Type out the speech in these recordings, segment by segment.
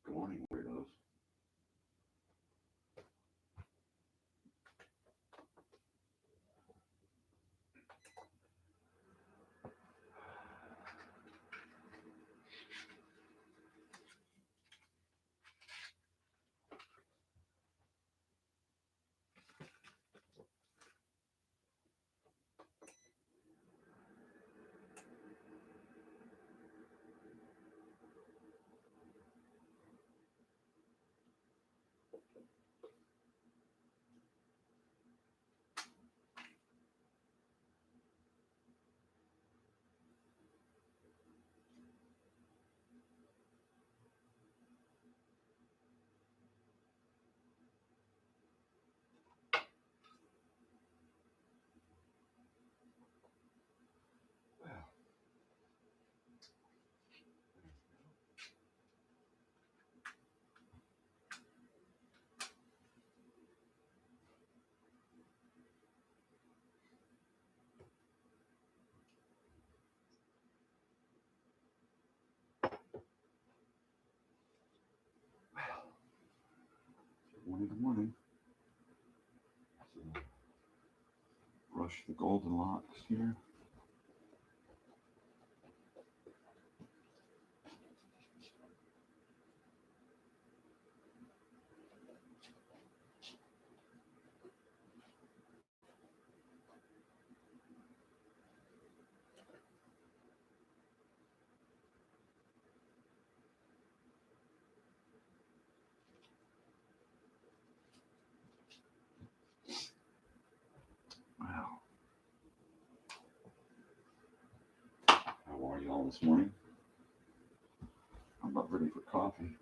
Good morning, weirdos. Good morning. So, brush the golden locks here. Wow. How are y'all this morning? I'm about ready for coffee.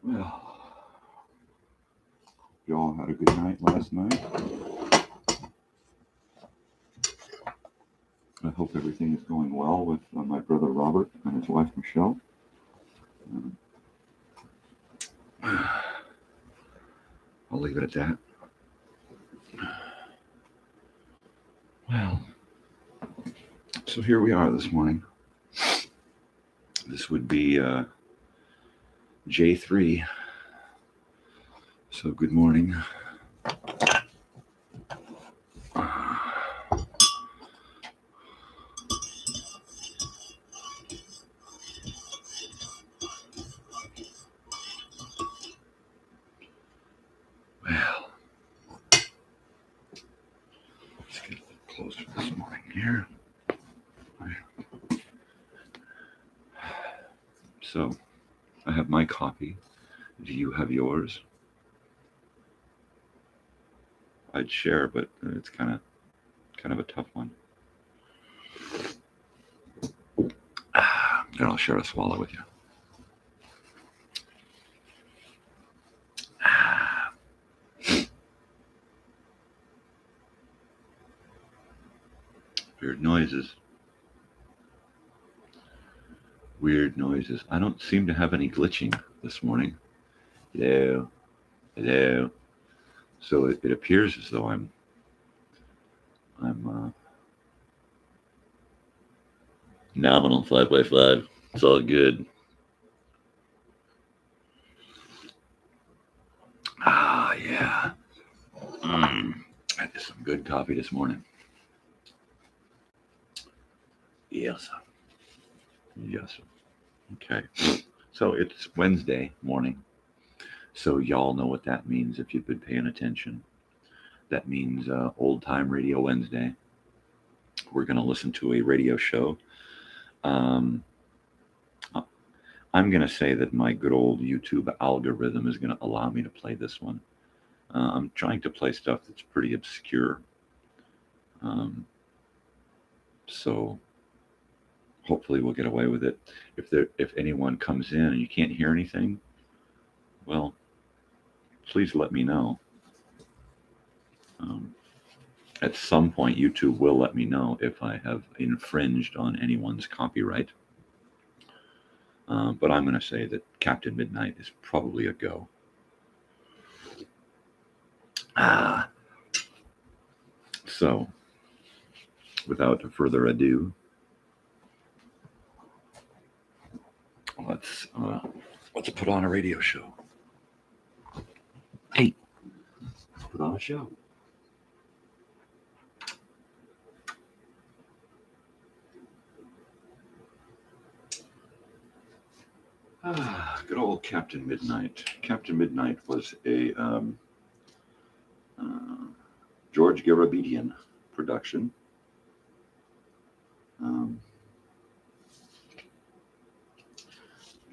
Well, y'all had a good night last night. I hope everything is going well with my brother Robert and his wife Michelle. I'll leave it at that. Well, so here we are this morning. This would be J3. So good morning. Well, let's get a little closer this morning here. So I have my copy. Do you have yours? I'd share, but it's kind of a tough one. And I'll share a swallow with you. Weird noises. Weird noises. I don't seem to have any glitching this morning. Hello. Hello. So it appears as though I'm nominal 5x5. It's all good. Ah, yeah. I had some good coffee this morning. Yes. Yes. Okay. So it's Wednesday morning. So y'all know what that means if you've been paying attention. That means Old Time Radio Wednesday. We're going to listen to a radio show. I'm going to say that my good old YouTube algorithm is going to allow me to play this one. I'm trying to play stuff that's pretty obscure. So hopefully we'll get away with it. If anyone comes in and you can't hear anything, well, please let me know. At some point, YouTube will let me know if I have infringed on anyone's copyright. But I'm going to say that Captain Midnight is probably a go. So, without further ado, let's put on a radio show. Hey, let's put on a show. Good old Captain Midnight. Captain Midnight was a George Garabedian production.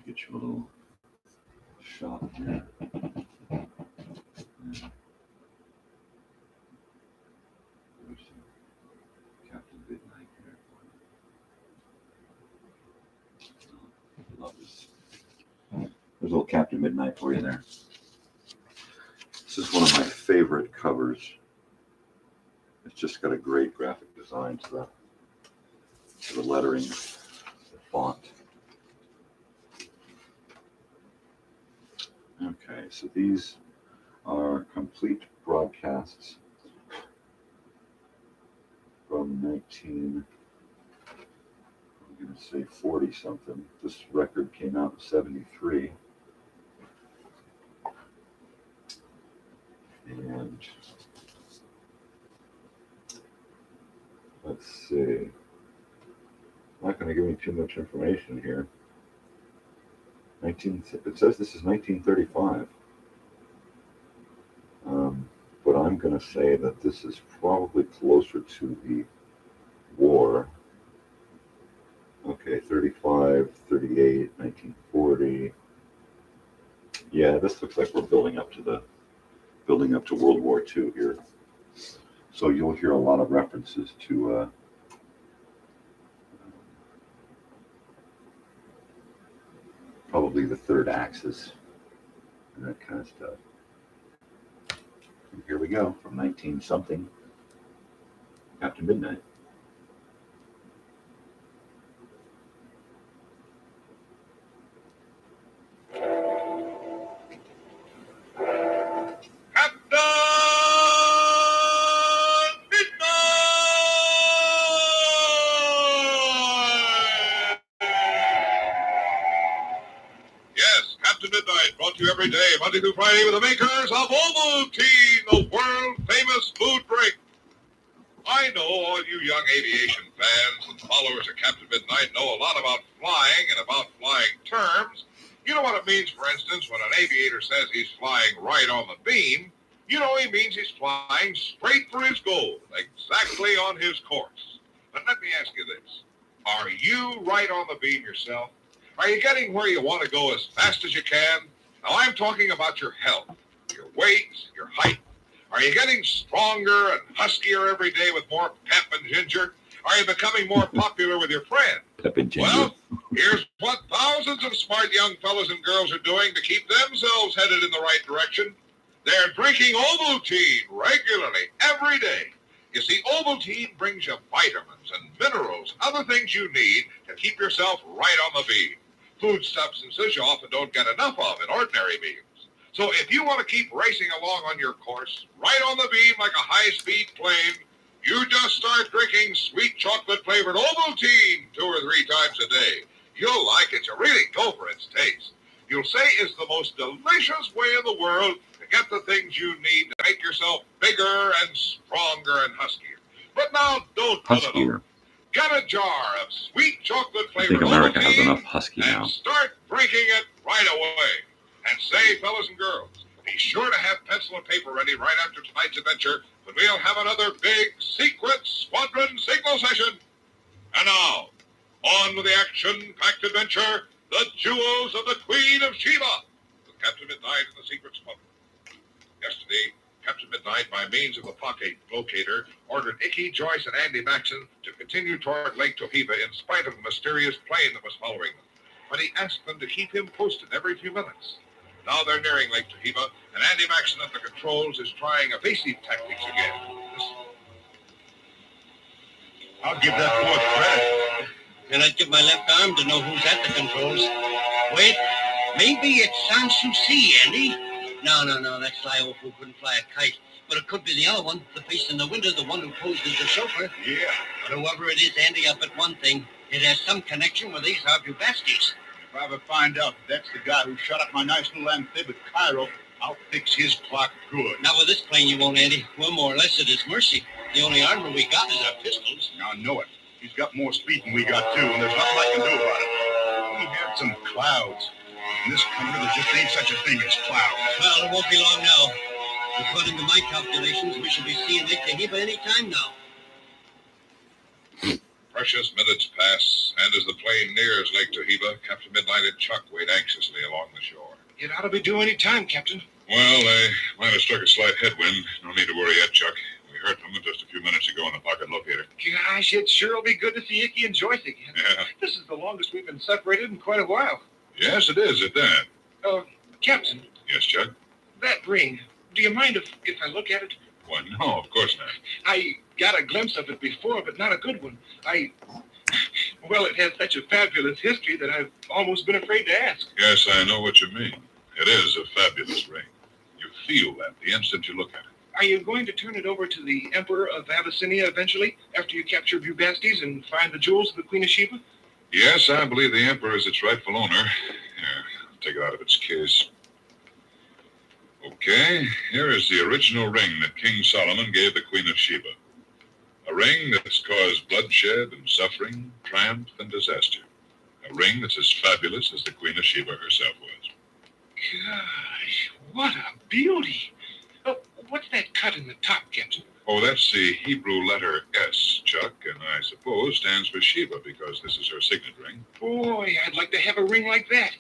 Get you a little shot here. There's Captain Midnight here. Love this. There's a little Captain Midnight for you there. This is one of my favorite covers. It's just got a great graphic design to the lettering, the font. Okay, so these are complete broadcasts from 19, I'm going to say 40 something. This record came out in 73. And let's see. I'm not going to give me too much information here. It says this is 1935. But I'm going to say that this is probably closer to the war. Okay, 35, 38, 1940. Yeah, this looks like we're building up to World War II here. So you'll hear a lot of references to probably the third axis and that kind of stuff. And here we go from 19 something, Captain Midnight. After Midnight, brought to you every day, Monday through Friday, with the makers of Ovaltine, the world-famous food drink. I know all you young aviation fans and followers of Captain Midnight know a lot about flying and about flying terms. You know what it means, for instance, when an aviator says he's flying right on the beam. You know he means he's flying straight for his goal, exactly on his course. But let me ask you this. Are you right on the beam yourself? Are you getting where you want to go as fast as you can? Now, I'm talking about your health, your weight, your height. Are you getting stronger and huskier every day with more pep and ginger? Are you becoming more popular with your friends? Pep and ginger. Well, here's what thousands of smart young fellas and girls are doing to keep themselves headed in the right direction. They're drinking Ovaltine regularly, every day. You see, Ovaltine brings you vitamins and minerals, other things you need to keep yourself right on the beam. Food substances you often don't get enough of in ordinary meals. So if you want to keep racing along on your course, right on the beam like a high-speed plane, you just start drinking sweet chocolate-flavored Ovaltine 2 or 3 times a day. You'll like it. You really go for its taste. You'll say it's the most delicious way in the world to get the things you need to make yourself bigger and stronger and huskier. But now, don't put it Huskier. on. Get a jar of sweet chocolate-flavored I think America has Ovaltine enough husky now. and start drinking it right away. And say, fellas and girls, be sure to have pencil and paper ready right after tonight's adventure, when we'll have another big secret squadron signal session. And now, on with the action-packed adventure, the jewels of the Queen of Sheba, with Captain Midnight and the Secret Squadron. Yesterday, Captain Midnight, by means of the pocket locator, ordered Icky, Joyce, and Andy Maxon to continue toward Lake Tohiba in spite of the mysterious plane that was following them. But he asked them to keep him posted every few minutes. Now they're nearing Lake Tohiba, and Andy Maxon at the controls is trying evasive tactics again. I'll give that fourth credit. And I'd give my left arm to know who's at the controls. Wait, maybe it's Sanssouci, Andy. No, that flyover who couldn't fly a kite. But it could be the other one, the face in the window, the one who posed as the chauffeur. Yeah. But whoever it is, Andy, I'll bet one thing. It has some connection with these Arbubastis. If I ever find out that's the guy who shot up my nice little amphib at Cairo, I'll fix his clock good. Not with this plane, you won't, Andy. We're more or less at his mercy. The only armor we got is our pistols. Now, I know it. He's got more speed than we got, too, and there's nothing I can do about it. We had some clouds. In this country, there just ain't such a thing as clouds. Well, it won't be long now. According to my calculations, we should be seeing Lake Tohiba any time now. Precious minutes pass, and as the plane nears Lake Tohiba, Captain Midnight and Chuck wait anxiously along the shore. It ought to be due any time, Captain. Well, they might have struck a slight headwind. No need to worry yet, Chuck. We heard from them just a few minutes ago on the pocket locator. Gosh, it sure will be good to see Icky and Joyce again. Yeah. This is the longest we've been separated in quite a while. Yes, it is, at that. Captain, Yes, Chuck? that ring, do you mind if I look at it? Why, no, of course not. I got a glimpse of it before, but not a good one. Well, it has such a fabulous history that I've almost been afraid to ask. Yes, I know what you mean. It is a fabulous ring. You feel that the instant you look at it. Are you going to turn it over to the Emperor of Abyssinia eventually, after you capture Bubastes and find the jewels of the Queen of Sheba? Yes, I believe the Emperor is its rightful owner. Here, I'll take it out of its case. Okay, here is the original ring that King Solomon gave the Queen of Sheba. A ring that's caused bloodshed and suffering, triumph and disaster. A ring that's as fabulous as the Queen of Sheba herself was. Gosh, what a beauty. Oh, what's that cut in the top, Captain? Oh, that's the Hebrew letter S, Chuck, and I suppose stands for Sheba because this is her signet ring. Boy, I'd like to have a ring like that.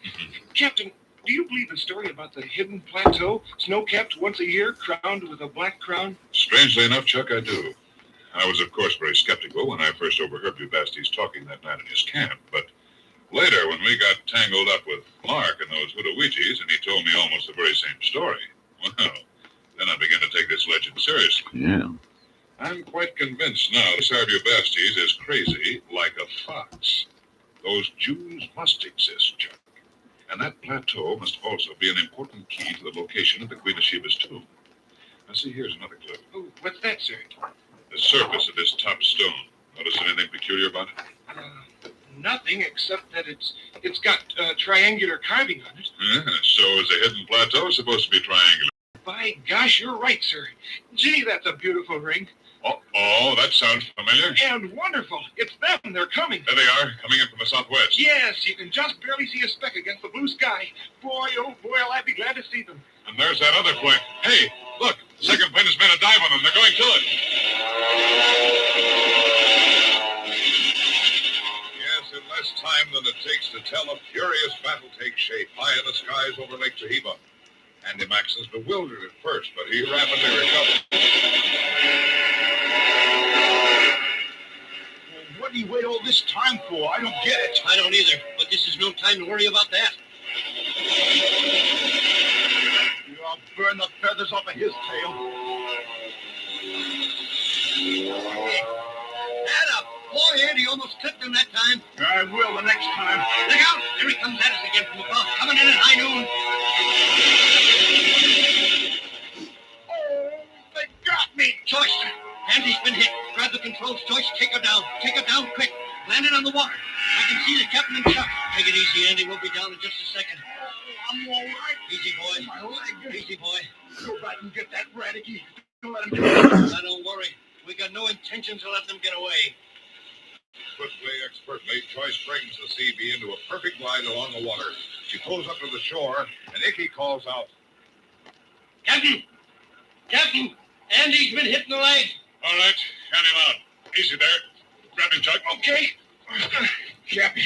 Captain, do you believe the story about the hidden plateau, snow-capped once a year, crowned with a black crown? Strangely enough, Chuck, I do. I was, of course, very skeptical when I first overheard Bubastes talking that night in his camp, but later, when we got tangled up with Mark and those Hudawichis, and he told me almost the very same story, well, then I began to take this legend seriously. Yeah. I'm quite convinced now this Bubastes is crazy like a fox. Those Jews must exist, Chuck. And that plateau must also be an important key to the location of the Queen of Sheba's tomb. Now, see, here's another clue. Oh, what's that, sir? The surface of this top stone. Notice anything peculiar about it? Nothing except that it's got triangular carving on it. Yeah, so is the hidden plateau supposed to be triangular? By gosh, you're right, sir. Gee, that's a beautiful ring. Oh, that sounds familiar. And wonderful. It's them. They're coming. There they are, coming in from the southwest. Yes, you can just barely see a speck against the blue sky. Boy, oh boy, I'll be glad to see them. And there's that other plane. Hey, look, the second plane has made a dive on them. They're going to it. Yes, in less time than it takes to tell, a furious battle takes shape high in the skies over Lake Chahiba. Andy Maxon's bewildered at first, but he rapidly recovered. What do you wait all this time for? I don't get it. I don't either, but this is no time to worry about that. I'll burn the feathers off of his tail. Atta boy, Andy almost clipped him that time. I will the next time. Look out! Here he comes at us again from above, coming in at high noon. Oh, they got me. Joyce, Andy's been hit. Grab the controls, Joyce. Take her down. Take her down quick. Land it on the water. I can see the captain and Chuck. Take it easy, Andy. We'll be down in just a second. I'm all right. Easy, boy. My leg. Easy, boy. Go back and get that Radicky. Don't let him get away. Now, don't worry. We got no intentions of letting them get away. Swiftly, expertly, Joyce brings the CB into a perfect glide along the water. She pulls up to the shore, and Icky calls out, Captain! Captain! Andy's been hit in the leg. "All right, hand him out. Easy there. Grab him, Chuck." Okay. Cappy,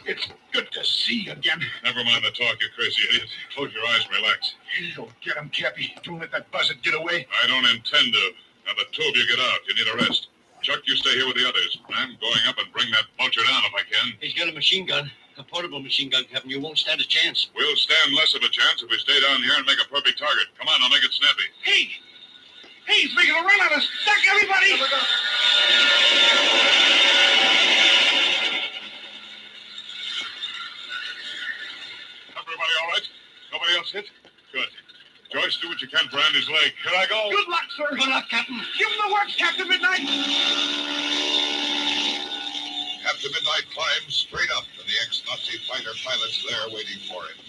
it's good to see you again. Never mind the talk, you crazy idiot. Close your eyes and relax. Go get him, Cappy. Don't let that buzzard get away. I don't intend to. Now, the two of you get out. You need a rest. Chuck, you stay here with the others. I'm going up and bring that vulture down if I can. He's got a machine gun. A portable machine gun, Captain. You won't stand a chance. We'll stand less of a chance if we stay down here and make a perfect target. Come on, I'll make it snappy. Hey! Hey, he's making a run on us. Duck, everybody! Everybody all right? Nobody else hit? Good. Joyce, do what you can for Andy's leg. Here I go. Good luck, sir. Good luck, Captain. Give him the works, Captain Midnight. Captain Midnight climbs straight up, and the ex-Nazi fighter pilot's there waiting for him.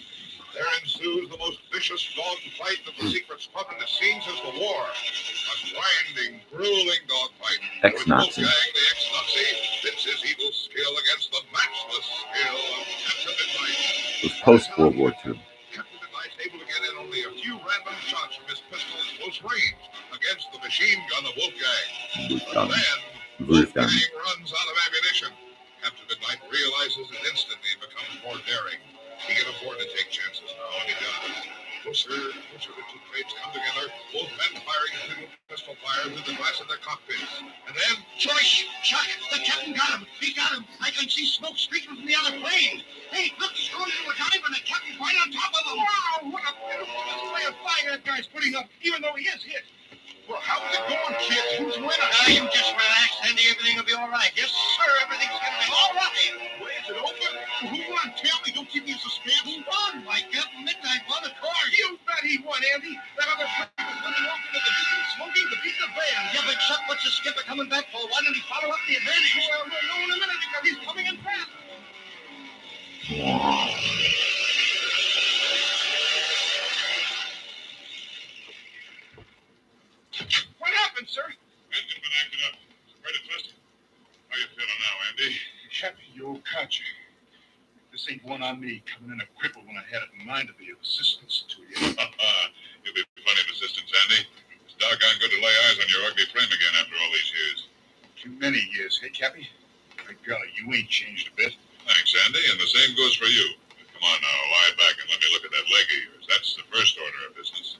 There ensues the most vicious dogfight that the secret's public has seen since the war. A grinding, grueling dogfight. Ex-Nazi. Wolfgang, the ex-Nazi, pits his evil skill against the matchless skill of Captain Midnight. It was post-World War II. Captain Midnight's able to get in only a few random shots from his pistol at close range against the machine gun of Wolfgang. But then, Wolfgang runs out of ammunition. Captain Midnight realizes it instantly and becomes more daring. He can afford to take chances now, and he does. Closer, the two planes come together, both men firing single pistol fire through the glass of their cockpits. And then, Joyce! Chuck! The captain got him! He got him! I can see smoke streaking from the other plane! Hey, look, he's going into a dive and the captain right on top of him! Wow, what a beautiful display of fire that guy's putting up, even though he is hit. Well, how's it going, kids? Who's winning? You just relax, Andy. Everything will be all right. Yes, sir. Everything's going to be all right. Where is it over? Who won? Tell me. Don't keep me in suspense. Who won? Why, Captain Midnight won, of course. You bet he won, Andy. That other plane was running off into the distance, smoking to beat the band. Yeah, but Chuck, what's the skipper coming back for? Why don't he follow up the advantage? Well, we'll know in a minute because he's coming in fast. What happened, sir? engine been acting up. Ready to twist? How you feeling now, Andy? Cappy, you old country. This ain't one on me, coming in a cripple when I had it in mind to be of assistance to you. You'll be plenty of assistance, Andy. It's doggone good to lay eyes on your ugly frame again after all these years. Too many years, hey, Cappy? My golly, you ain't changed a bit. Thanks, Andy, and the same goes for you. Come on now, lie back and let me look at that leg of yours. That's the first order of business.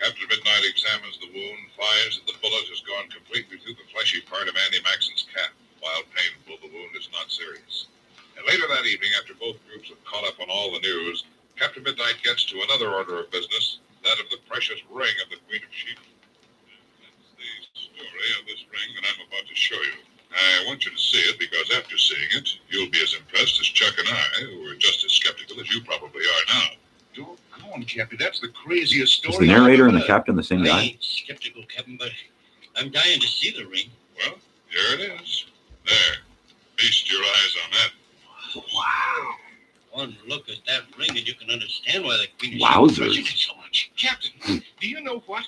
Captain Midnight examines the wound, finds that the bullet has gone completely through the fleshy part of Andy Maxon's cap. While painful, the wound is not serious. And later that evening, after both groups have caught up on all the news, Captain Midnight gets to another order of business, that of the precious ring of the Queen of Sheep. That's the story of this ring that I'm about to show you. I want you to see it because after seeing it, you'll be as impressed as Chuck and I, who are just as skeptical as you probably are now. Doggone, Cappy, that's the craziest story. Is the narrator and the I've ever captain the same I guy? ain't skeptical, Captain, but I'm dying to see the ring. Well, here it is. There. Feast your eyes on that. Wow. One look at that ring and you can understand why the Queen of Wowzers. Sheba treasured it so much. Captain, do you know what?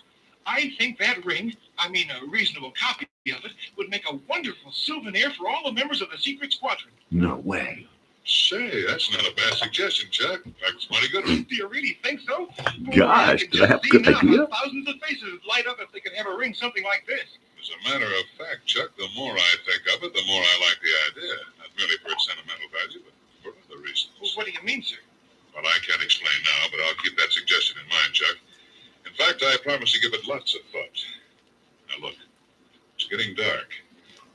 I think that ring, I mean a reasonable copy of it, would make a wonderful souvenir for all the members of the secret squadron. No way. Say, that's not a bad suggestion, Chuck. In fact, it's mighty good. Do you really think so? Gosh, did I have a good idea? Thousands of faces would light up if they could have a ring something like this. As a matter of fact, Chuck, the more I think of it, the more I like the idea. Not merely for its sentimental value, but for other reasons. Well, what do you mean, sir? Well, I can't explain now, but I'll keep that suggestion in mind, Chuck. In fact, I promise to give it lots of thought. Now, look, it's getting dark.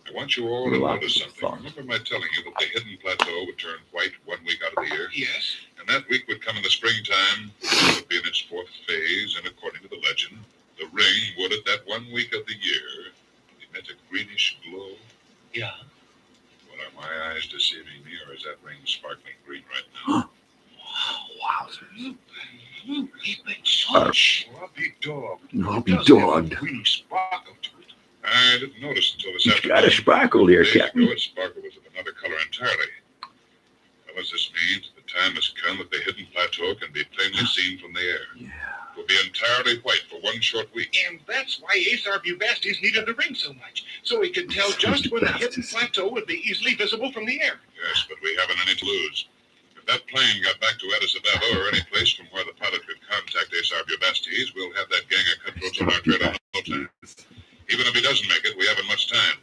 I want you all to Lots notice of something. thought. Remember my telling you that the hidden plateau would turn white 1 week out of the year? Yes. And that week would come in the springtime. It would be in its fourth phase, and according to the legend, the ring would, at that 1 week of the year, emit a greenish glow. Yeah. Well, are my eyes deceiving me, or is that ring sparkling green right now? Wowzers. He's been such. Well, I'll be dogged. I'll be It does have a dogged. greeny sparkle to it. I didn't notice until this It's afternoon. got a sparkle there, Days ago, Captain. its sparkle was of another color entirely. Fellas, this means the time has come that the hidden plateau can be plainly seen from the air. Yeah. It will be entirely white for 1 short week. And that's why Ace Arbubastes needed the ring so much, so he could tell just when the hidden plateau would be easily visible from the air. Yes, but we haven't any to lose. If that plane got back to Addis Ababa or any place from where the pilot could contact Ace Arbubastes, we'll have that gang of cutthroats on our trail in no time. Even if he doesn't make it, we haven't much time.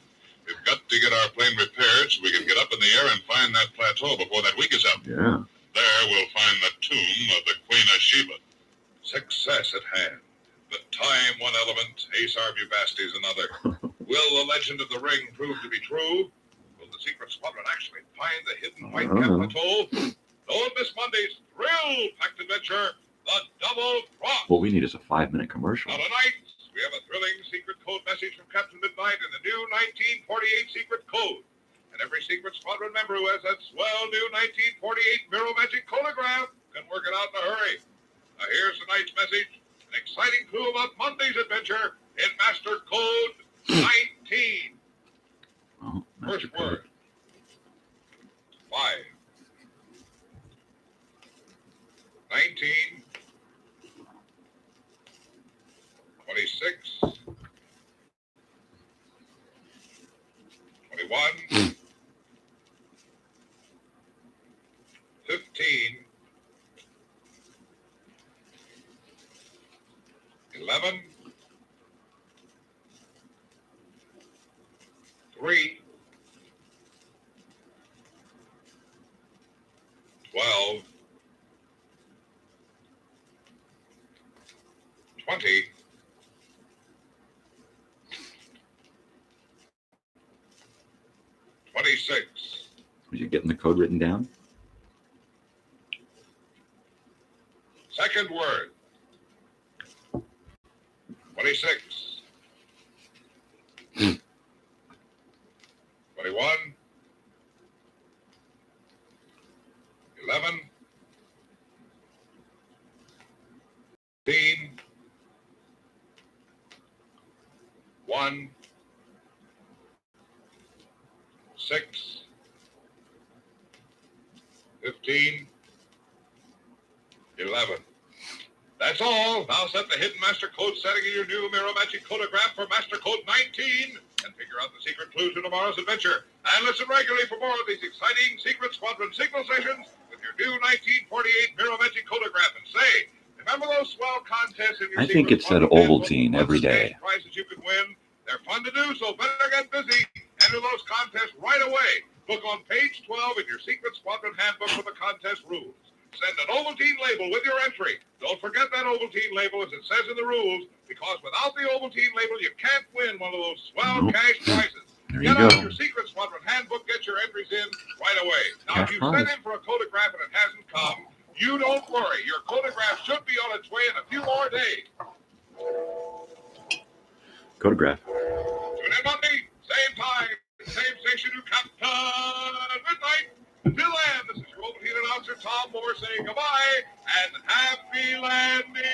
We've got to get our plane repaired so we can get up in the air and find that plateau before that week is up. Yeah. There we'll find the tomb of the Queen of Sheba. Success at hand. The time one element, Ace Arbubastes another. Will the legend of the ring prove to be true? Will the secret squadron actually find the hidden white cap plateau? Don't miss Monday's thrill-packed adventure, the Double Cross. What we need is a 5-minute commercial. Now tonight, we have a thrilling secret code message from Captain Midnight and the new 1948 secret code. And every secret squadron member who has that swell new 1948 Miro Magic Codograph can work it out in a hurry. Now here's tonight's message, an exciting clue about Monday's adventure in Master Code 19. Oh, First word. 5. 19. 26. 21. 15. 11. 3. 12. 20. 26. Was you getting the code written down? Second word. 26. 21. 11. 15. 1. 6. 15. 11. That's all. Now set the hidden master code setting in your new Miro Magic Codograph for Master Code 19 and figure out the secret clues to tomorrow's adventure. And listen regularly for more of these exciting Secret Squadron signal sessions with your new 1948 Miro Magic Codograph. And say, remember those swell contests in your I think Secret it said Squadron Ovaltine handbook? every day. Prizes you can win. They're fun to do, so better get busy. Enter those contests right away. Look on page 12 in your Secret Squadron handbook for the contest rules. Send an Ovaltine label with your entry. Don't forget that Ovaltine label as it says in the rules, because without the Ovaltine label, you can't win one of those swell cash prizes. There you Get out go. your Secret Squadron handbook, get your entries in right away. Now, Cash if you prize. sent in for a codograph and it hasn't come, you don't worry. Your codograph should be on its way in a few more days. Codograph. Tune in Monday, same time, same station, you Captain Midnight. Until then, this is your Ovaltine announcer, Tom Moore, saying goodbye and happy landing.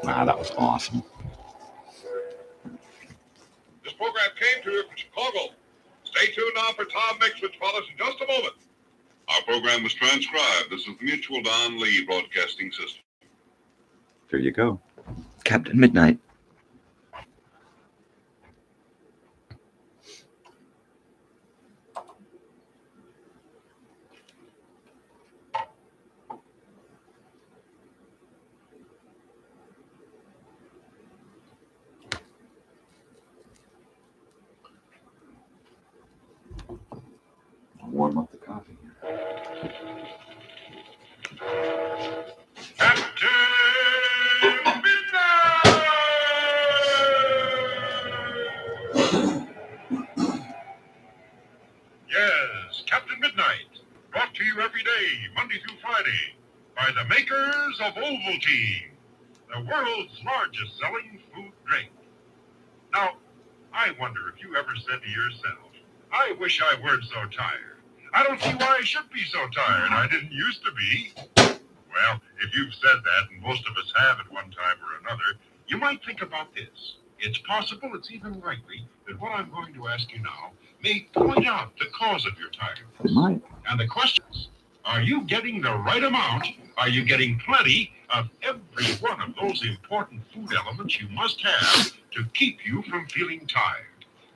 Wow, that was awesome. This program came to you from Chicago. Stay tuned now for Tom Mix, which follows in just a moment. Our program was transcribed. This is the Mutual Don Lee Broadcasting System. There you go. Captain Midnight. I'll warm up the coffee here. Captain Midnight! Yes, Captain Midnight. Brought to you every day, Monday through Friday, by the makers of Ovaltine, the world's largest selling food drink. Now, I wonder if you ever said to yourself, I wish I weren't so tired. I don't see why I should be so tired. I didn't used to be. Well, if you've said that, and most of us have at one time or another, you might think about this. It's possible, it's even likely, that what I'm going to ask you now may point out the cause of your tiredness. It might. And the question is, are you getting the right amount? Are you getting plenty of every one of those important food elements you must have to keep you from feeling tired?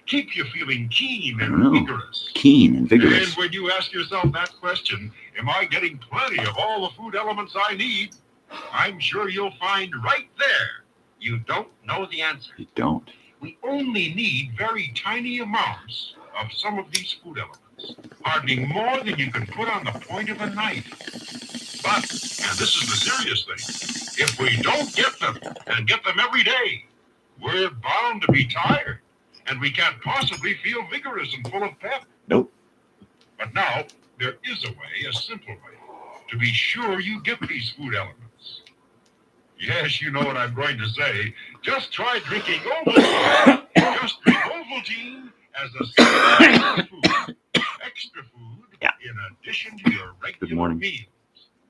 Keep you feeling keen and vigorous. Keen and vigorous. And when you ask yourself that question, am I getting plenty of all the food elements I need? I'm sure you'll find right there, you don't know the answer. You don't. We only need very tiny amounts of some of these food elements, hardly more than you can put on the point of a knife. But, and this is the serious thing, if we don't get them, and get them every day, we're bound to be tired, and we can't possibly feel vigorous and full of pep. Nope. But now, there is a way, a simple way, to be sure you get these food elements. Yes, you know what I'm going to say. Just try drinking Ovaltine. Just drink Ovaltine as a supplement food. Extra food in addition to your regular meals.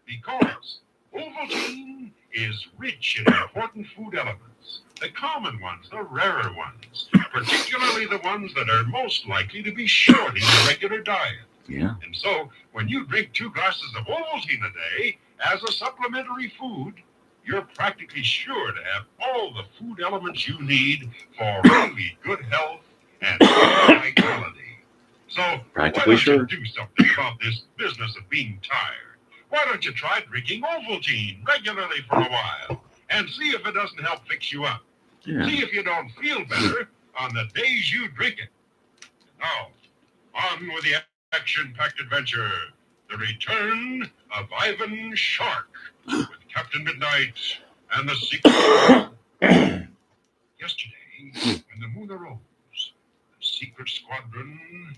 Because Ovaltine is rich in important food elements. The common ones, the rarer ones. Particularly the ones that are most likely to be short in your regular diet. Yeah. And so, when you drink 2 glasses of Ovaltine a day as a supplementary food, you're practically sure to have all the food elements you need for really good health and vitality. So, Practically why don't sure. you do something about this business of being tired? Why don't you try drinking Ovaltine regularly for a while and see if it doesn't help fix you up? Yeah. See if you don't feel better on the days you drink it. Now, on with the action-packed adventure, the return of Ivan Shark with Captain Midnight and the secret. Yesterday, when the moon arose, the secret squadron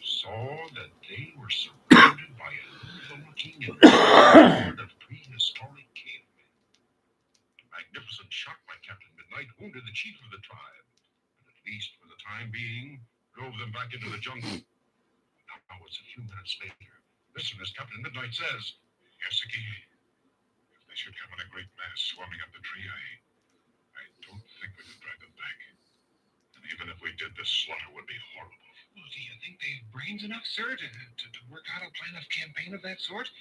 saw that they were surrounded by an evil-looking and horde of prehistoric cavemen. A magnificent shot by Captain Midnight wounded the chief of the tribe, but at least for the time being, drove them back into the jungle. Now it's a few minutes later. Listen, as Captain Midnight says, Yasuki, if they should come in a great mass swarming up the tree, I don't think we could drive them back. And even if we did, this slaughter would be horrible. Well, do you think they have brains enough, sir, to work out a plan of campaign of that sort?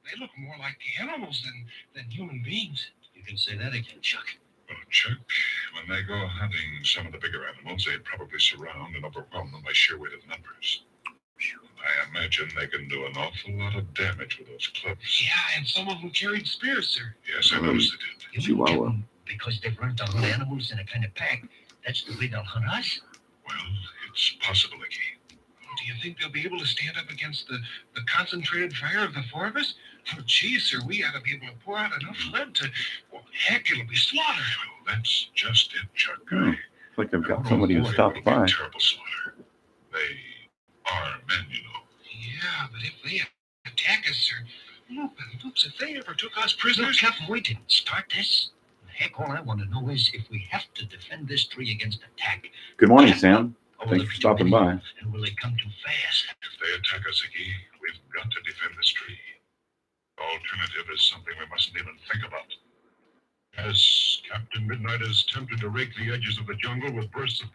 They look more like animals than human beings. You can say that again, Chuck. Well, Chuck, when they go hunting some of the bigger animals, they probably surround and overwhelm them by sheer weight of numbers. I imagine they can do an awful lot of damage with those clubs. Yeah, and some of them carried spears, sir. Yes, I noticed they did. Chihuahua. Because they've learned to hunt animals in a kind of pack. That's the way they'll hunt us. Well, it's possible, Icky. Do you think they'll be able to stand up against the concentrated fire of the 4 of us? Oh, geez, sir, we ought to be able to pour out enough lead to... Well, heck, it'll be slaughtered. Well, that's just it, Chuck. Oh, it's like they've got somebody who stopped by. Terrible slaughter. They are men, you know. Yeah, but if they attack us, sir... Look, if they ever took us No, prisoners... Captain, we didn't start this. Heck, all I want to know is if we have to defend this tree against attack. Good morning, Sam. or will Thanks it for be stopping too many? by. And will they come too fast? If they attack us, Icky, we've got to defend this tree. The alternative is something we mustn't even think about. Yes, Captain Midnight is tempted to rake the edges of the jungle with bursts of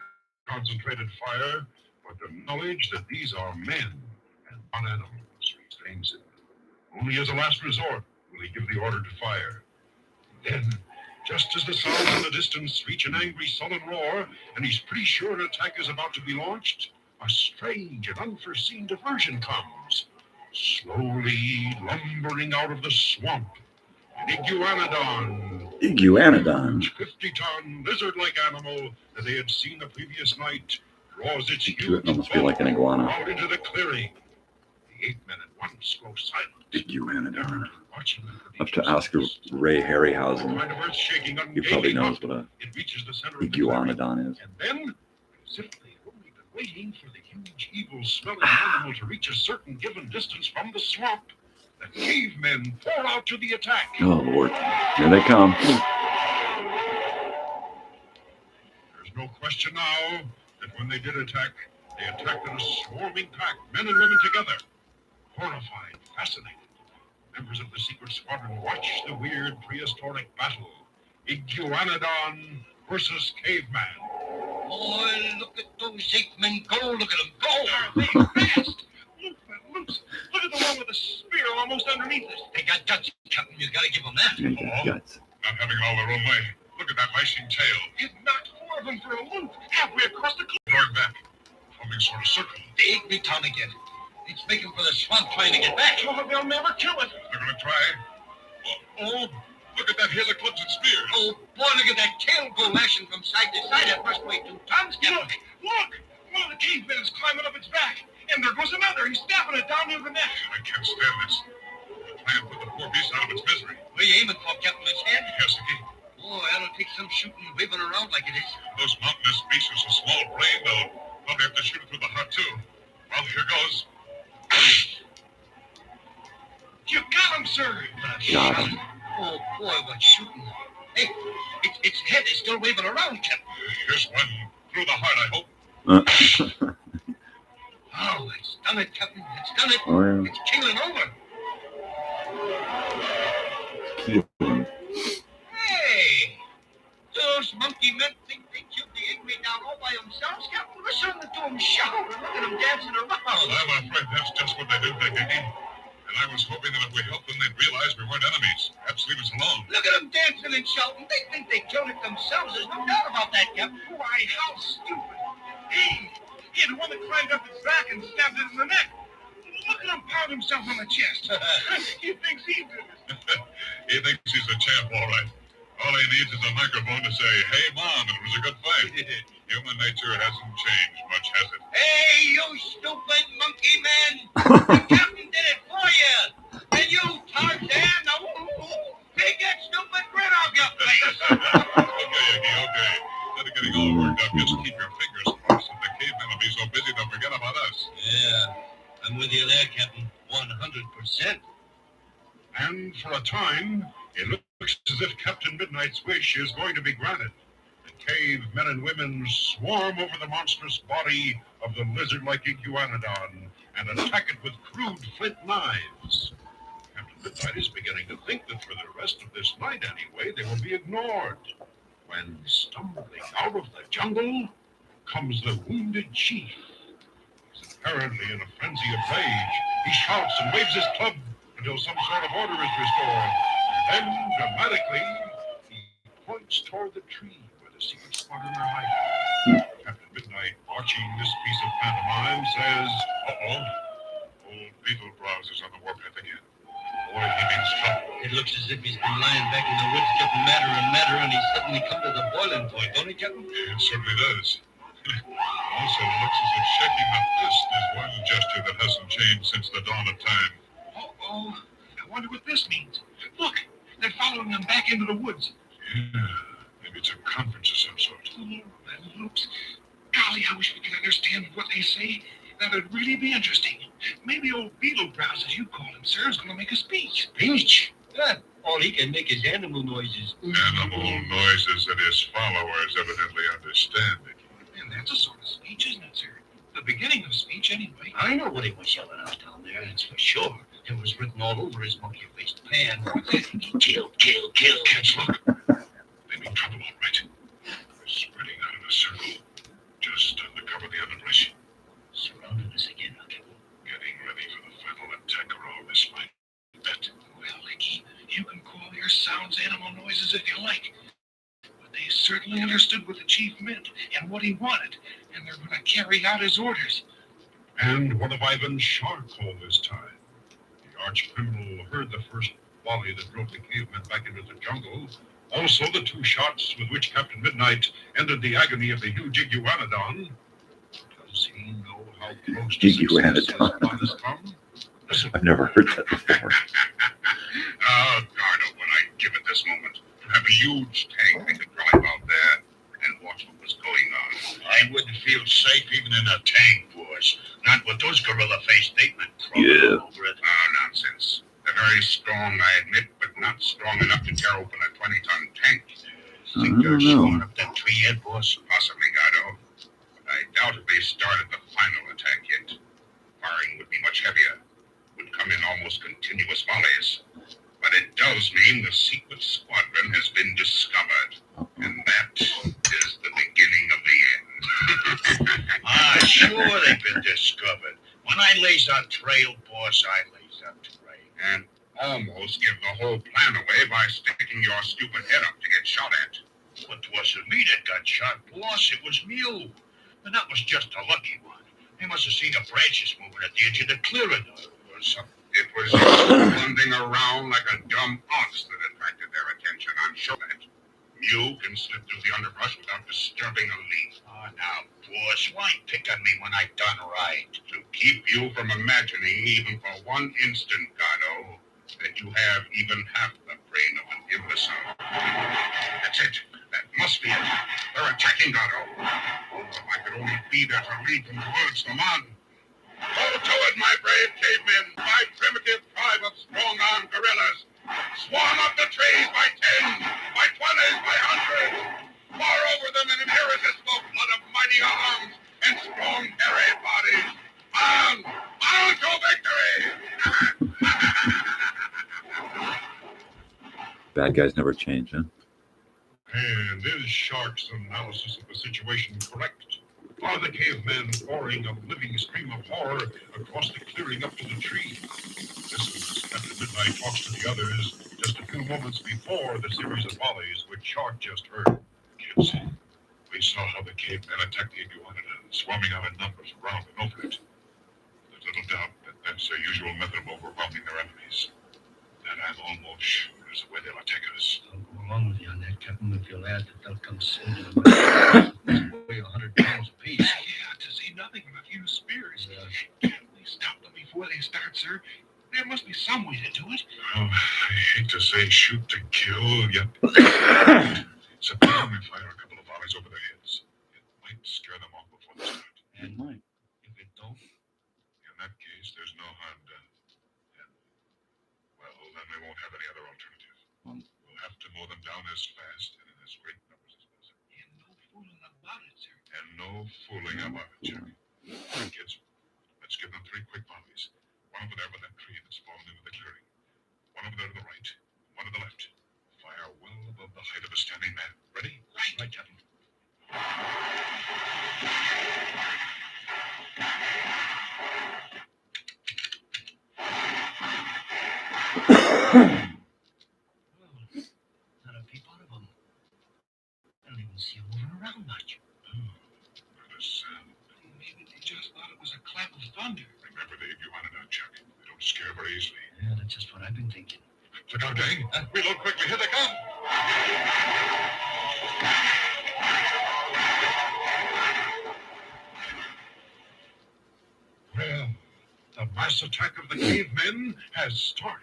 concentrated fire, but the knowledge that these are men and not animals restrains him. Only as a last resort will he give the order to fire. Then, just as the sounds in the distance reach an angry, sullen roar, and he's pretty sure an attack is about to be launched, a strange and unforeseen diversion comes. Slowly lumbering out of the swamp, an iguanodon. 50-ton, lizard-like animal that they had seen the previous night draws its huge Almost feel like an iguana. out into the clearing. The 8 men at once grow silent. Iguanodon. Watching Up to Oscar Ray Harryhausen. kind of earth-shaking, He probably ungainly knows up, what a it reaches the center of the clearing. iguanodon is. And then, as if they'd only been waiting for the huge, evil-smelling animal to reach a certain given distance from the swamp, the cavemen pour out to the attack. Oh, Lord. Here they come. There's no question now that when they did attack, they attacked in a swarming pack, men and women together. Horrified, fascinated, members of the secret squadron watch the weird prehistoric battle. Iguanodon versus caveman. Boy, look at those 8 men go. Look at them go. Are they fast? Look at the one with the spear almost underneath us. They got guts, Captain. You gotta give them that. They got guts. Not having all their own way. Look at that lashing tail. It knocked 4 of them for a loop, halfway across the cliff. North back, forming sort of circle. They ate me town again. It's making for the swamp trying to get back. Oh, they'll never kill it. They're gonna try. Oh, look at that hail of clubs and spears. Oh, boy, look at that tail go lashing from side to side. That must weigh 2 tons, Captain. Look! One of the cavemen is climbing up its back. And there goes another. He's stabbing it down near the neck. I can't stand this. The plan put the poor beast out of its misery. Where you aiming for, Captain? Its head? Yes, again. Boy, that'll take some shooting and waving around like it is. Those mountainous beasts are so small brained, they'll probably have to shoot it through the heart, too. Well, here goes. You got him, sir. Got him. Oh, boy, what shooting. Hey, its head is still waving around, Captain. Here's one through the heart, I hope. Oh, it's done it, Captain. It's done it. Oh, yeah. It's keeling over. Hey, those monkey men think they killed the Igby down all by themselves, Captain. Listen to them shout and look at them dancing around. I'm afraid that's just what they do, Iggy. And I was hoping that if we helped them, they'd realize we weren't enemies. Perhaps leave us alone. Look at them dancing and shouting. They think they killed it themselves. There's no doubt about that, Captain. Why, how stupid. Hey, the one that climbed up his back and stabbed it in the neck. Look at him pound himself on the chest. He thinks he did it. He thinks he's a champ, all right. All he needs is a microphone to say, "Hey, Mom, it was a good fight." Human nature hasn't changed much, has it? Hey, you stupid monkey man. The Captain did it for you. And you, Tarzan, now, take that stupid grin off your face. Okay, Iggy, okay. Instead of getting all worked up, just keep your fingers crossed and the cavemen will be so busy they'll forget about us. Yeah, I'm with you there, Captain. 100%. And for a time, it looks as if Captain Midnight's wish is going to be granted. The cave men and women swarm over the monstrous body of the lizard-like iguanodon and attack it with crude flint knives. Captain Midnight is beginning to think that for the rest of this night anyway, they will be ignored. When stumbling out of the jungle comes the wounded chief. He's apparently in a frenzy of rage. He shouts and waves his club until some sort of order is restored. Then, dramatically, he points toward the tree where the secret squadron are hiding. Captain Midnight, watching this piece of pantomime, says, "Uh-oh, old Beetle Brows is on the warpath again. Boy, he means trouble." It looks as if he's been lying back in the woods getting madder and madder, and he's suddenly come to the boiling point, don't he, Captain? It certainly does. Also looks as if shaking the fist is one gesture that hasn't changed since the dawn of time. Uh-oh, I wonder what this means. Look, they're following them back into the woods. Yeah, maybe it's a conference of some sort. Oh, that looks... Golly, I wish we could understand what they say. That'd really be interesting. Maybe old Beetle Brows, as you call him, sir, is going to make a speech. Speech? Yeah, all he can make is animal noises. Animal noises that his followers evidently understand. And that's a sort of speech, isn't it, sir? The beginning of speech, anyway. I know what he was yelling out down there, that's for sure. It was written all over his monkey-faced pan. Kill, kill, kill. Kids, look. They mean trouble. certainly understood what the chief meant and what he wanted, and they're going to carry out his orders. And what of Ivan's shark all this time? The arch-criminal heard the first volley that drove the cavemen back into the jungle. Also the 2 shots with which Captain Midnight ended the agony of the huge iguanodon. Does he know how close to success his plot has come? Listen. I've never heard that before. Oh, Gardo, what I'd give at this moment to have a huge tank they could drive out there and watch what was going on. I wouldn't feel safe even in a tank, boss. Not with those gorilla-faced statement crawling Yeah. over it. Oh, nonsense. They're very strong, I admit, but not strong enough to tear open a 20-ton tank. Think they're smart up that tree yet, boss? Possibly, Gardo. But I doubt if they started the final attack yet. Firing would be much heavier. Would come in almost continuous volleys. But it does mean the secret squadron has been discovered. And that is the beginning of the end. Ah, sure they've been discovered. When I lays on trail, boss, I lays on trail. And almost give the whole plan away by sticking your stupid head up to get shot at. But 'twasn't me that got shot, boss. It was you. And that was just a lucky one. They must have seen the branches moving at the edge of the clearing or something. It was you blundering around like a dumb ox that attracted their attention, I'm sure of it. You can slip through the underbrush without disturbing a leaf. Oh, now, boss, why pick on me when I done right? To keep you from imagining, even for one instant, Gardo, that you have even half the brain of an imbecile. That's it. That must be it. They're attacking, Gardo. Oh, if I could only be there to lead from the woods. Come on. Go to it, my brave cavemen. My primitive tribe of strong-armed gorillas. Swarm up the trees by 10s, by 20s, by hundreds. Pour over them in an irresistible flood of mighty arms and strong, hairy bodies. On! On to victory! Bad guys never change, huh? And is Shark's analysis of the situation correct? Are the cavemen pouring a living stream of horror across the clearing up to the tree? This was Captain Midnight talks to the others just a few moments before the series of volleys which Shark just heard. Kids, we saw how the cavemen attacked the iguanodon, swarming out in numbers around and over it. There's little doubt that that's their usual method of overwhelming their enemies. And I'm almost sure is the way they'll attack us. I'll go along with you on that, Captain, if you'll add that they'll come soon. Weigh 100 pounds apiece. Yeah, to say nothing of a few spears. Can't we stop them before they start, sir? There must be some way to do it. Well, I hate to say shoot to kill, yet suppose we fire a couple of volleys over their heads. It might scare them off before they start. It might. If it don't, In that case, there's no harm done. And, well, then we won't have any other alternative. We'll have to mow them down as fast and in as great numbers as possible. and no fooling about it, sir. And no fooling about it, Jerry. Kids, let's give them 3 quick volleys. One over there by that tree that's fallen into the clearing. One over there to the right. One to the left. Fire well above the height of a standing man. Ready? Right, Captain. Not a peep out of them. I don't even see them moving around much. Not a sound. Maybe they just thought it was a clap of thunder. Remember the iguanodon, Chuck. They don't scare very easily. Yeah, that's just what I've been thinking. Look out, gang. Reload quickly. Here they come. Well, the mass attack of the cavemen has started.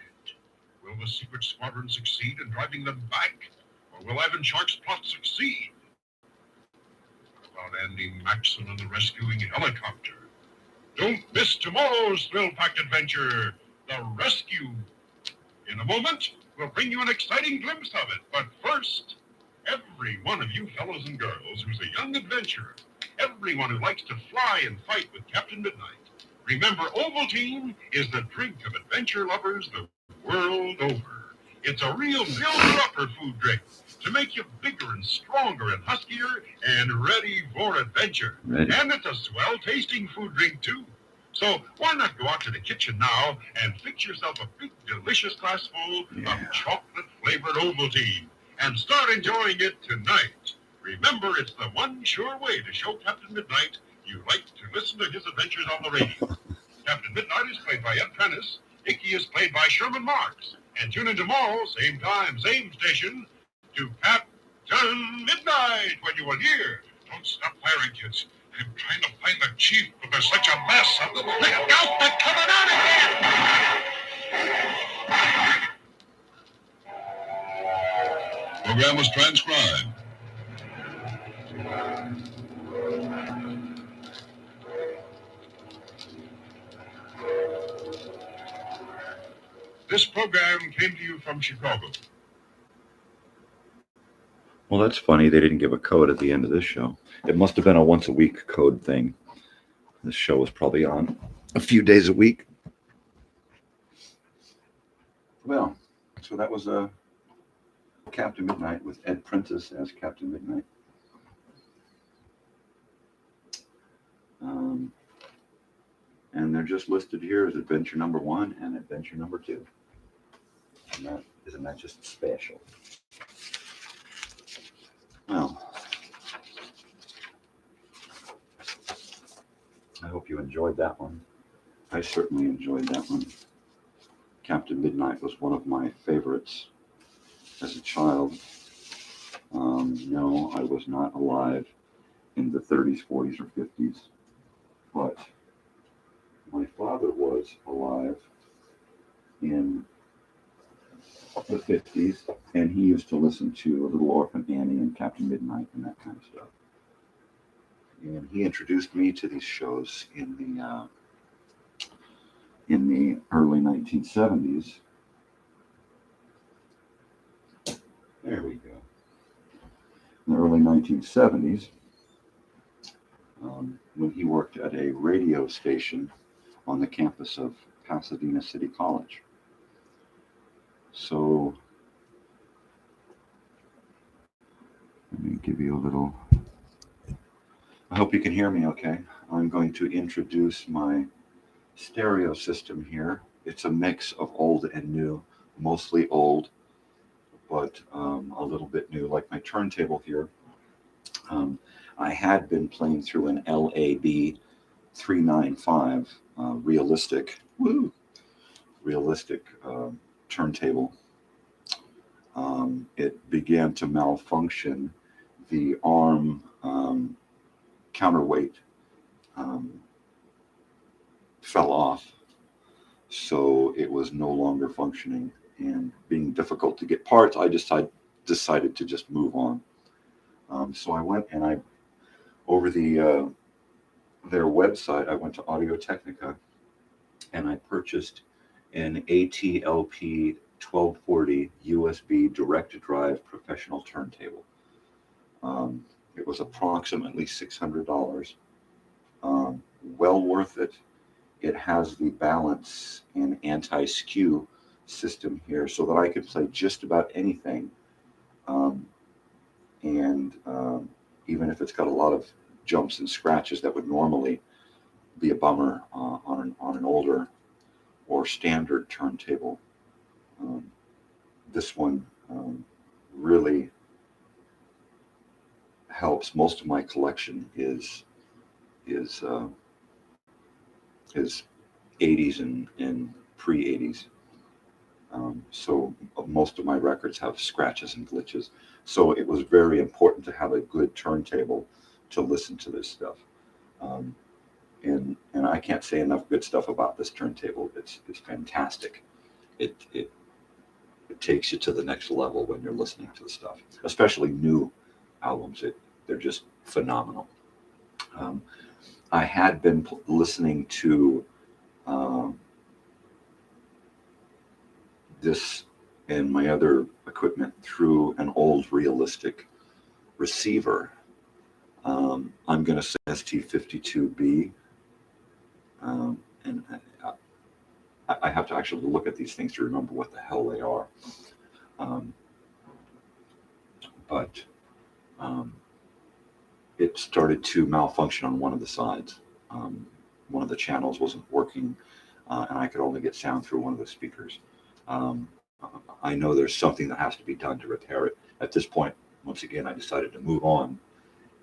Will the secret squadron succeed in driving them back? Or will Ivan Shark's plot succeed? What about Andy Maxson and the rescuing helicopter? Don't miss tomorrow's thrill-packed adventure, The Rescue. In a moment, we'll bring you an exciting glimpse of it. But first, every one of you fellows and girls who's a young adventurer, everyone who likes to fly and fight with Captain Midnight, remember Ovaltine is the drink of adventure lovers the world over. It's a real builder-upper food drink to make you bigger and stronger and huskier and ready for adventure. Ready. And it's a swell-tasting food drink, too. So why not go out to the kitchen now and fix yourself a big, delicious glass full of chocolate-flavored Ovaltine and start enjoying it tonight. Remember, it's the one sure way to show Captain Midnight you like to listen to his adventures on the radio. Captain Midnight is played by Ed Prentice. Icky is played by Sherman Marks. And tune in tomorrow, same time, same station, to Captain Midnight when you will hear. Don't stop firing, kids. I'm trying to find the chief, but there's such a mess of them. Look out, they're coming out again! Program was transcribed. This program came to you from Chicago. Well, that's funny. They didn't give a code at the end of this show. It must have been a once a week code thing. This show was probably on a few days a week. Well, so that was Captain Midnight with Ed Prentice as Captain Midnight. And they're just listed here as adventure number 1 and adventure number 2. And isn't that just special? Well, I hope you enjoyed that one. I certainly enjoyed that one. Captain Midnight was one of my favorites as a child. No, I was not alive in the 30s, 40s, or 50s, but my father was alive in the 50s, and he used to listen to Little Orphan Annie and Captain Midnight and that kind of stuff. And he introduced me to these shows in the early 1970s. There we go. In the early 1970s, when he worked at a radio station on the campus of Pasadena City College. So, let me give you a little, I hope you can hear me okay. I'm going to introduce my stereo system here. It's a mix of old and new, mostly old, but a little bit new, like my turntable here. I had been playing through an LAB 395 realistic turntable. It began to malfunction. The arm counterweight fell off, so it was no longer functioning, and being difficult to get parts, I decided to just move on. So I went and over their website, I went to Audio Technica and I purchased an ATLP 1240 USB direct drive professional turntable. It was approximately $600. Well worth it. It has the balance and anti-skew system here so that I could play just about anything. Even if it's got a lot of jumps and scratches that would normally be a bummer on an older or standard turntable, this one really helps. Most of my collection is 80s and pre-80s. So most of my records have scratches and glitches. So it was very important to have a good turntable to listen to this stuff. And I can't say enough good stuff about this turntable. It's fantastic. It takes you to the next level when you're listening to the stuff, especially new albums. They're just phenomenal. I had been listening to this and my other equipment through an old realistic receiver. I'm going to say ST52B. And I have to actually look at these things to remember what the hell they are. But it started to malfunction on one of the sides. One of the channels wasn't working, and I could only get sound through one of the speakers. I know there's something that has to be done to repair it. At this point, once again, I decided to move on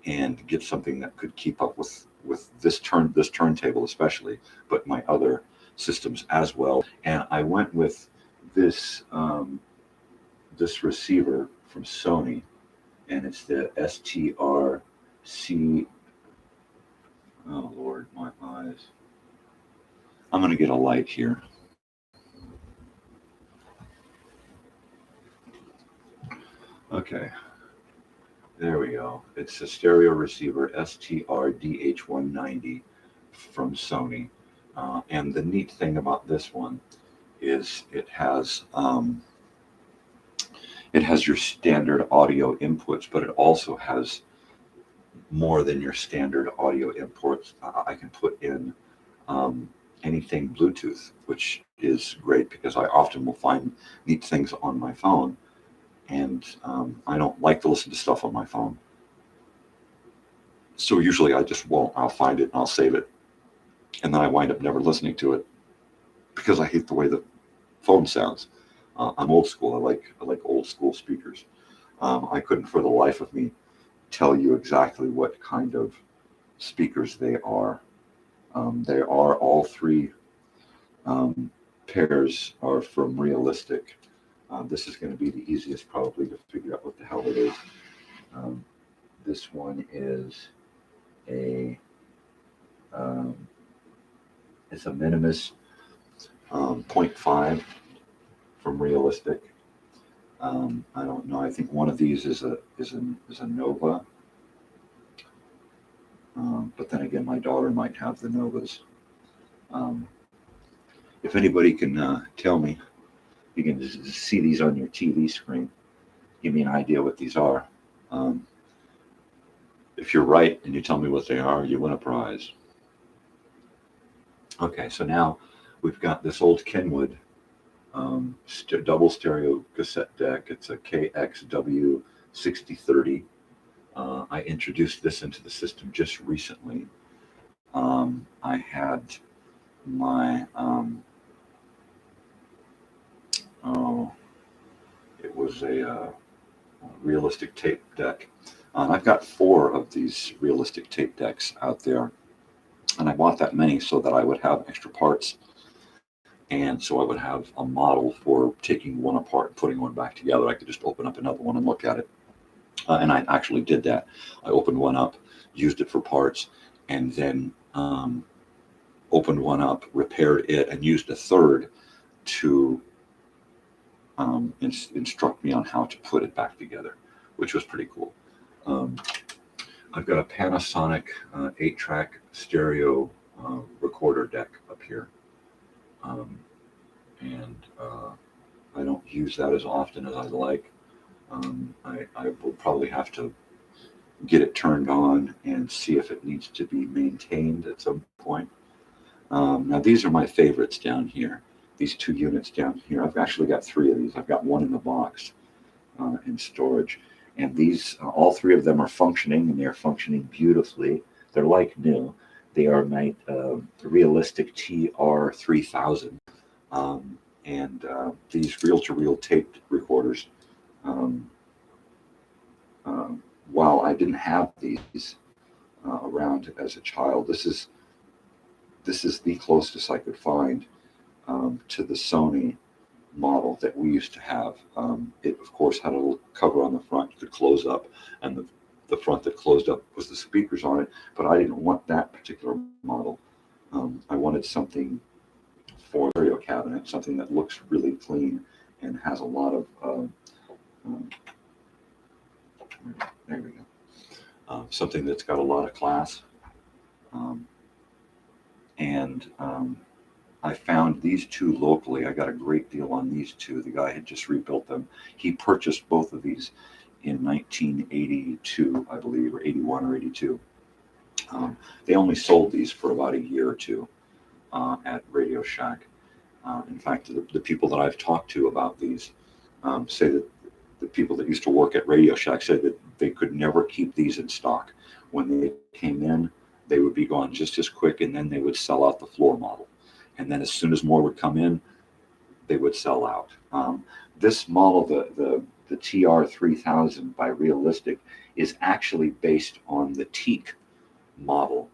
and get something that could keep up with this turntable especially, but my other systems as well. And I went with this this receiver from Sony, and it's the STRC. Oh Lord, my eyes. I'm gonna get a light here. Okay, there we go. It's a stereo receiver STR-DH190 from Sony. And the neat thing about this one is it has your standard audio inputs, but it also has more than your standard audio inputs. I can put in anything Bluetooth, which is great because I often will find neat things on my phone. And I don't like to listen to stuff on my phone. So usually I just won't. I'll find it and I'll save it. And then I wind up never listening to it because I hate the way the phone sounds. I'm old school. I like old school speakers. I couldn't for the life of me tell you exactly what kind of speakers they are. They are all three pairs are from Realistic. This is going to be the easiest probably to figure out what the hell it is. This one is it's a Minimus 0.5 from Realistic. I don't know. I think one of these is a Nova. But then again, my daughter might have the Novas. If anybody can tell me, you can just see these on your TV screen. Give me an idea what these are. If you're right and you tell me what they are, you win a prize. Okay, so now we've got this old Kenwood double stereo cassette deck. It's a KXW 6030. I introduced this into the system just recently. I had my it was a Realistic tape deck. I've got 4 of these Realistic tape decks out there, and I bought that many so that I would have extra parts, and so I would have a model for taking one apart and putting one back together. I could just open up another one and look at it. And I actually did that. I opened one up, used it for parts, and then opened one up, repaired it, and used a third to instruct me on how to put it back together, which was pretty cool. I've got a Panasonic 8-track stereo recorder deck up here. And I don't use that as often as I'd like. I will probably have to get it turned on and see if it needs to be maintained at some point. Now these are my favorites down here. These 2 units down here. I've actually got 3 of these. I've got one in the box in storage. And these, all 3 of them are functioning, and they're functioning beautifully. They're like new. They are my Realistic TR3000. And these reel-to-reel taped recorders. While I didn't have these around as a child, this is the closest I could find to the Sony model that we used to have. It of course had a little cover on the front you could close up, and the front that closed up was the speakers on it, but I didn't want that particular model. I wanted something for a stereo cabinet, something that looks really clean and has a lot of there we go. Something that's got a lot of class. I found these 2 locally. I got a great deal on these 2. The guy had just rebuilt them. He purchased both of these in 1982, I believe, or 81 or 82. They only sold these for about a year or 2 at Radio Shack. In fact, the people that I've talked to about these say that the people that used to work at Radio Shack said that they could never keep these in stock. When they came in, they would be gone just as quick, and then they would sell out the floor model. And then as soon as more would come in, they would sell out. This model, the TR3000 by Realistic, is actually based on the teak model.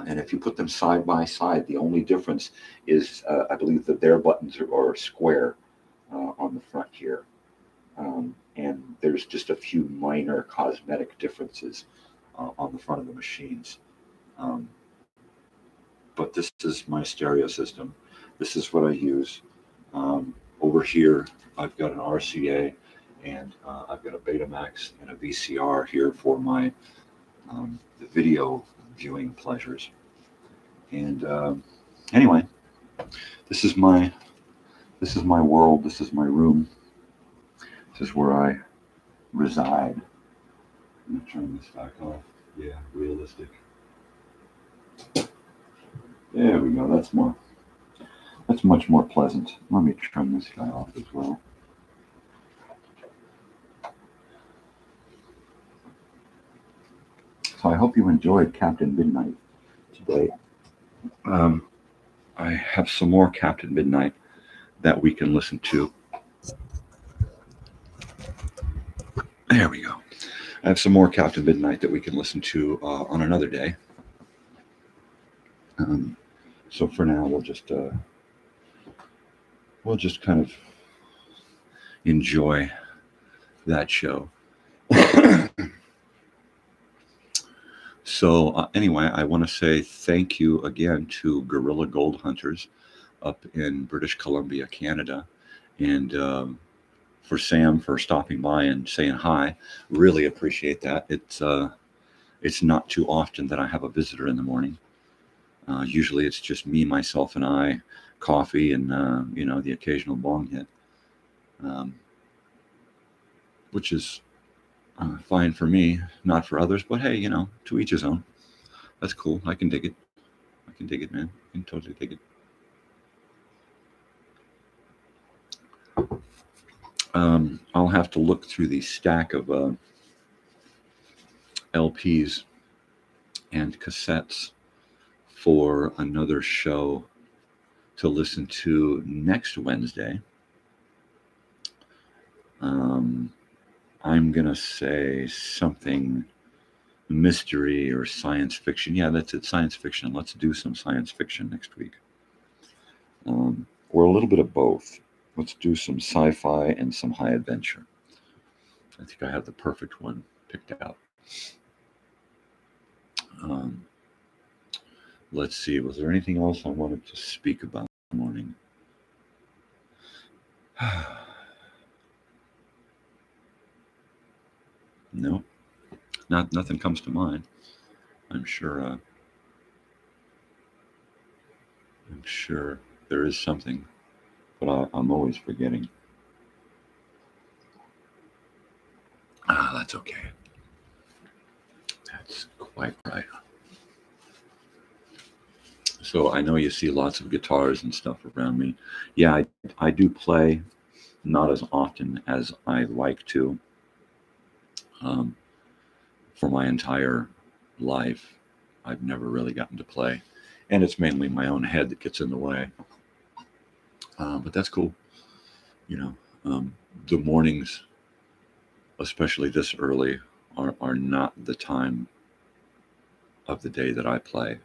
And if you put them side by side, the only difference is, I believe that their buttons are square on the front here. And there's just a few minor cosmetic differences on the front of the machines. But this is my stereo system. This is what I use. Over here, I've got an RCA, and I've got a Betamax and a VCR here for my the video viewing pleasures. And anyway, this is my world. This is my room. This is where I reside. I'm gonna turn this back off. Yeah, realistic. There we go. That's much more pleasant. Let me turn this guy off as well. So I hope you enjoyed Captain Midnight today. I have some more Captain Midnight that we can listen to. There we go. I have some more Captain Midnight that we can listen to on another day. So for now, we'll just kind of enjoy that show. So anyway, I want to say thank you again to Guerrilla Gold Hunters up in British Columbia, Canada, and for Sam for stopping by and saying hi. Really appreciate that. It's not too often that I have a visitor in the morning. Usually it's just me, myself, and I, coffee, and the occasional bong hit, which is fine for me, not for others. But hey, to each his own. That's cool. I can dig it. I can dig it, man. I can totally dig it. I'll have to look through the stack of LPs and cassettes for another show to listen to next Wednesday. I'm going to say something mystery or science fiction. Yeah, that's it, science fiction. Let's do some science fiction next week. Or a little bit of both. Let's do some sci-fi and some high adventure. I think I have the perfect one picked out. Let's see, was there anything else I wanted to speak about this morning? No, nothing comes to mind. I'm sure there is something, but I'm always forgetting. That's okay. That's quite right. So I know you see lots of guitars and stuff around me. Yeah, I do play, not as often as I like to. For my entire life, I've never really gotten to play. And it's mainly my own head that gets in the way. But that's cool. The mornings, especially this early, are not the time of the day that I play.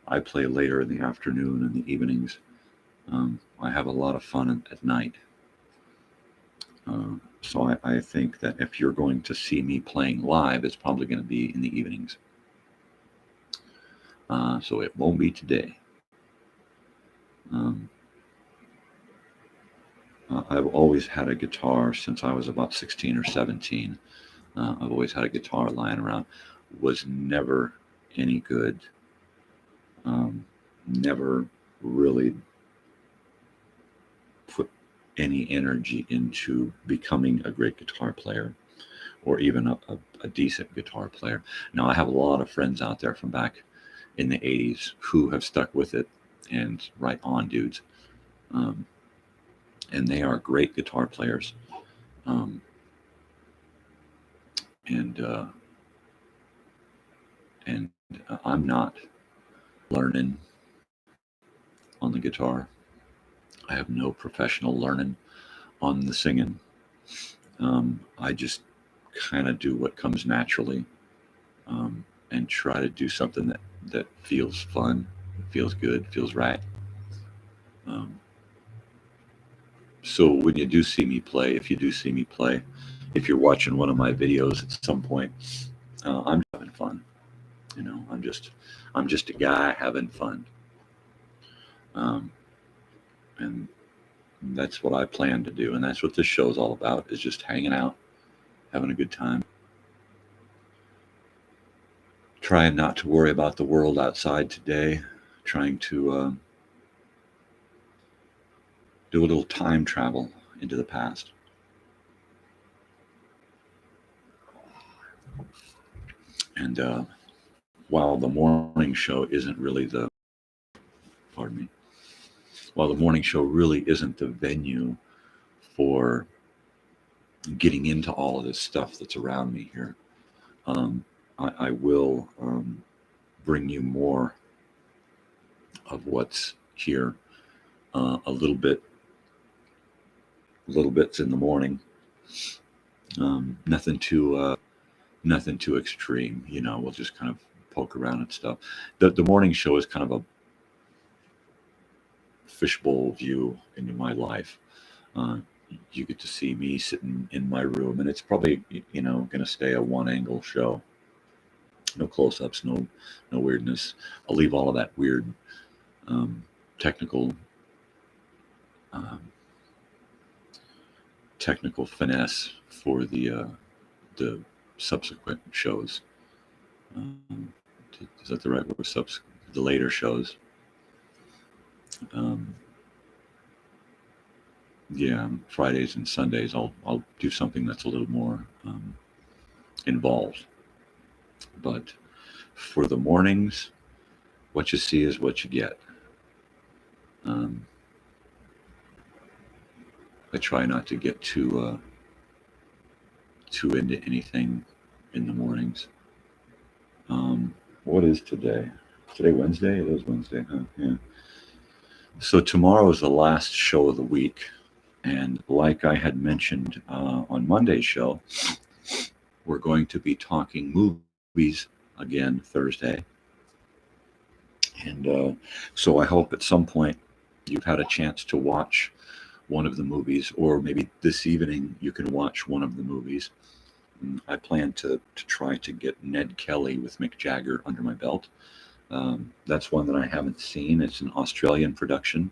I play later in the afternoon and the evenings. I have a lot of fun at night. So I think that if you're going to see me playing live, it's probably going to be in the evenings. So it won't be today. I've always had a guitar since I was about 16 or 17. I've always had a guitar lying around. Was never any good. Never really put any energy into becoming a great guitar player or even a decent guitar player. Now, I have a lot of friends out there from back in the 80s who have stuck with it, and right on, dudes. And they are great guitar players. And I'm not learning on the guitar. I have no professional learning on the singing. I just kind of do what comes naturally, and try to do something that feels fun, feels good, feels right. So when you do see me play, if you do see me play, if you're watching one of my videos at some point, I'm having fun. You know, I'm just a guy having fun. And that's what I plan to do. And that's what this show's all about, is just hanging out, having a good time. Trying not to worry about the world outside today. Trying to do a little time travel into the past. And while the morning show isn't really the, pardon me, while the morning show really isn't the venue for getting into all of this stuff that's around me here, I will bring you more of what's here, a little bits in the morning, nothing too extreme. You know, we'll just kind of poke around at stuff. The morning show is kind of a fishbowl view into my life. You get to see me sitting in my room, and it's probably, you know, going to stay a one angle show. No close-ups, no weirdness. I'll leave all of that weird technical finesse for the subsequent shows. Is that the right word? The later shows. Yeah, Fridays and Sundays I'll do something that's a little more involved. But for the mornings, what you see is what you get. I try not to get too into anything in the mornings. What is today? Today Wednesday? It is Wednesday, huh? Yeah. So tomorrow is the last show of the week. And like I had mentioned on Monday's show, we're going to be talking movies again Thursday. And so I hope at some point you've had a chance to watch one of the movies, or maybe this evening you can watch one of the movies. I plan to try to get Ned Kelly with Mick Jagger under my belt. That's one that I haven't seen. It's an Australian production.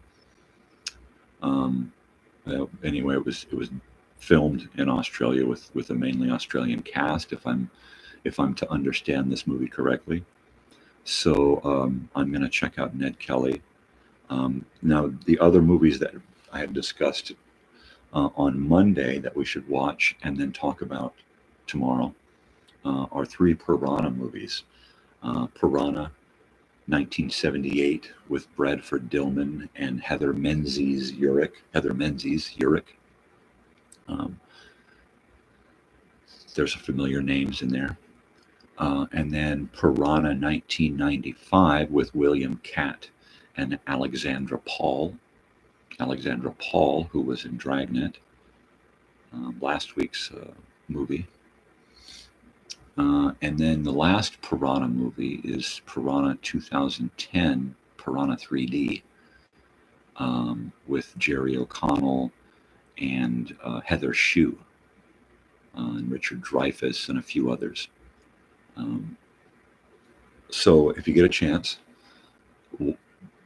Anyway, it was filmed in Australia with a mainly Australian cast, if I'm to understand this movie correctly. So I'm going to check out Ned Kelly. Now, the other movies that I had discussed on Monday that we should watch and then talk about tomorrow are three Piranha movies. Piranha 1978 with Bradford Dillman and Heather Menzies Urich. There's some familiar names in there. And then Piranha 1995 with William Catt and Alexandra Paul. Alexandra Paul, who was in Dragnet, last week's movie. And then the last Piranha movie is Piranha 2010, Piranha 3D, with Jerry O'Connell and Heather Shue, and Richard Dreyfuss and a few others. So if you get a chance,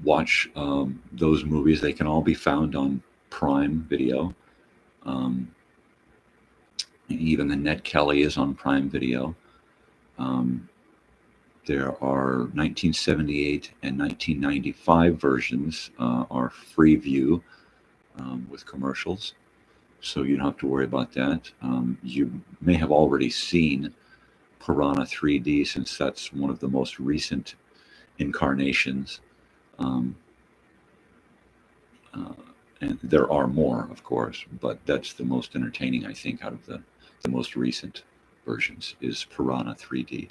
watch those movies. They can all be found on Prime Video. Even the Ned Kelly is on Prime Video. There are 1978 and 1995 versions are free view with commercials, so you don't have to worry about that. You may have already seen Piranha 3D, since that's one of the most recent incarnations. And there are more, of course, but that's the most entertaining, I think, out of the most recent versions is Piranha 3D.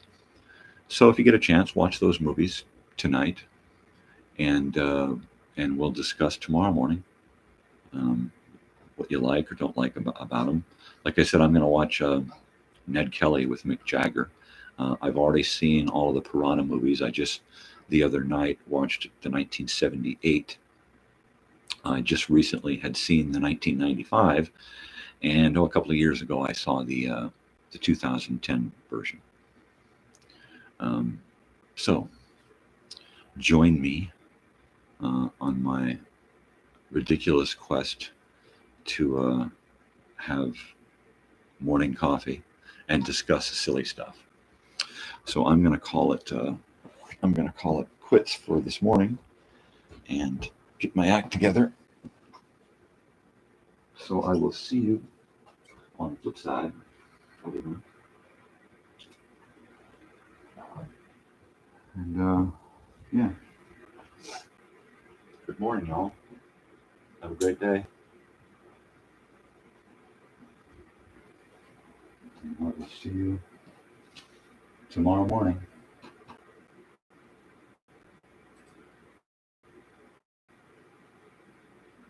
So if you get a chance, watch those movies tonight, and we'll discuss tomorrow morning what you like or don't like about them. Like I said, I'm going to watch Ned Kelly with Mick Jagger. I've already seen all of the Piranha movies. I just the other night watched the 1978. I just recently had seen the 1995, and a couple of years ago I saw the 2010 version. So join me on my ridiculous quest to have morning coffee and discuss silly stuff. So I'm going to call it quits for this morning and get my act together. So I will see you on the flip side. And yeah. Good morning, y'all. Have a great day. And I will see you tomorrow morning.